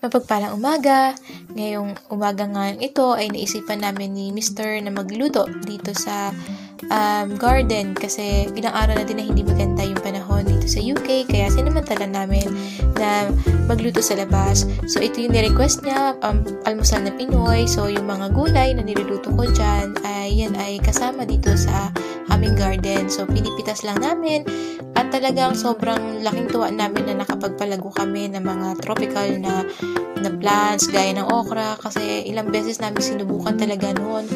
Mapagpalang umaga. Ngayong umaga nga ito ay naisipan namin ni Mr. na magluto dito sa garden kasi ilang araw na din na hindi maganda yung panahon dito sa UK, kaya sinamantala namin na magluto sa labas. So ito yung ni-request niya, almusal na Pinoy. So yung mga gulay na niluluto ko dyan ay yan ay kasama dito sa aming garden. So pinipitas lang namin at talagang sobrang laking tuwa namin na nakapagpalago kami ng mga tropical na plants gaya ng okra, kasi ilang beses namin sinubukan talaga noon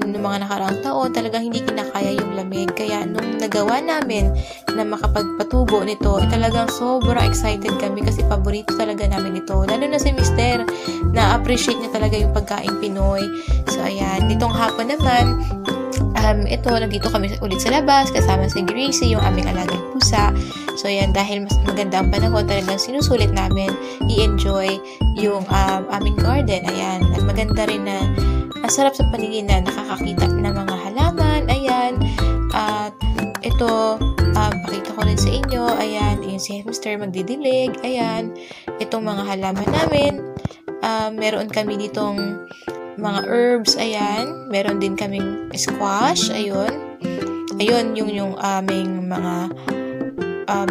noong mga nakaraang taon, talagang hindi kinakaya yung lamig. Kaya nung nagawa namin na makapagpatubo nito, talagang sobrang excited kami kasi paborito talaga namin ito. Lalo na si Mr. na appreciate niya talaga yung pagkain Pinoy. So ayan, nitong hapon naman, ito, nandito kami ulit sa labas kasama si Gracie, yung aming alagang pusa. So yan, dahil mas maganda ang panahon, talagang sinusulit namin i-enjoy yung aming garden. Ayan, at maganda rin na masarap sa paningin na nakakakita ng mga halaman. Ayan, at ito, pakita ko rin sa inyo. Ayan, yung si Mr. magdidilig. Ayan, itong mga halaman namin. Meron kami ditong mga herbs, ayan. Meron din kaming squash, ayun. Ayun, yung aming mga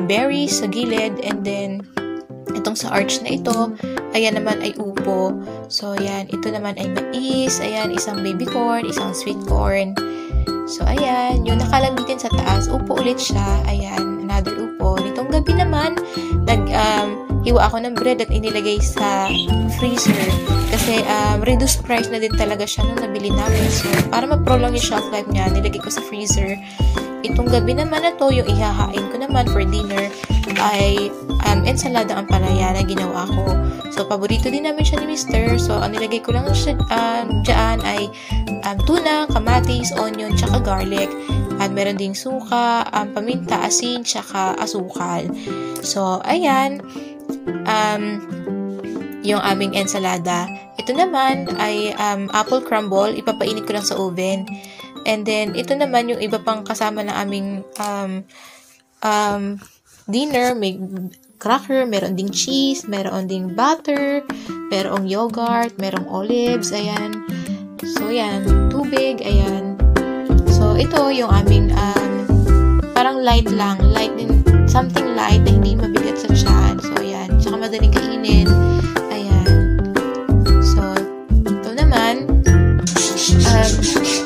berries sa gilid. And then, itong sa arch na ito, ayan naman ay upo. So, ayan, ito naman ay mais. Ayan, isang baby corn, isang sweet corn. So, ayan, yung nakalanditin sa taas, upo ulit siya. Ayan, another upo. Nitong gabi naman, hiwa ako ng bread at inilagay sa freezer. Kasi reduced price na din talaga siya nung nabili namin. So, para ma-prolong yung shelf life niya, nilagay ko sa freezer. Itong gabi naman na to, yung ihahain ko naman for dinner, ay ensalada ang palaya na ginawa ko. So, paborito din namin siya ni Mr. So, ang nilagay ko lang siya dyan ay tuna, kamatis, onion, tsaka garlic. At meron ding suka, paminta, asin, tsaka asukal. So, ayan. Yung aming ensalada. Ito naman ay apple crumble. Ipapainit ko lang sa oven. And then, ito naman yung iba pang kasama ng aming dinner. May cracker, meron ding cheese, meron ding butter, merong yogurt, merong olives, ayan. So, ayan. Tubig, ayan. So, ito yung aming parang light lang. Something light na hindi mabigat sa tiyan. So, ayan. Tsaka madaling kainin. Ayan. So, ito naman,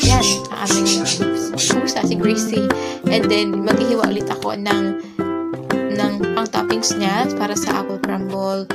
yan, ang aming pusa, si Gracie. And then, maghihiwa ulit ako ng pang toppings niya para sa apple crumble.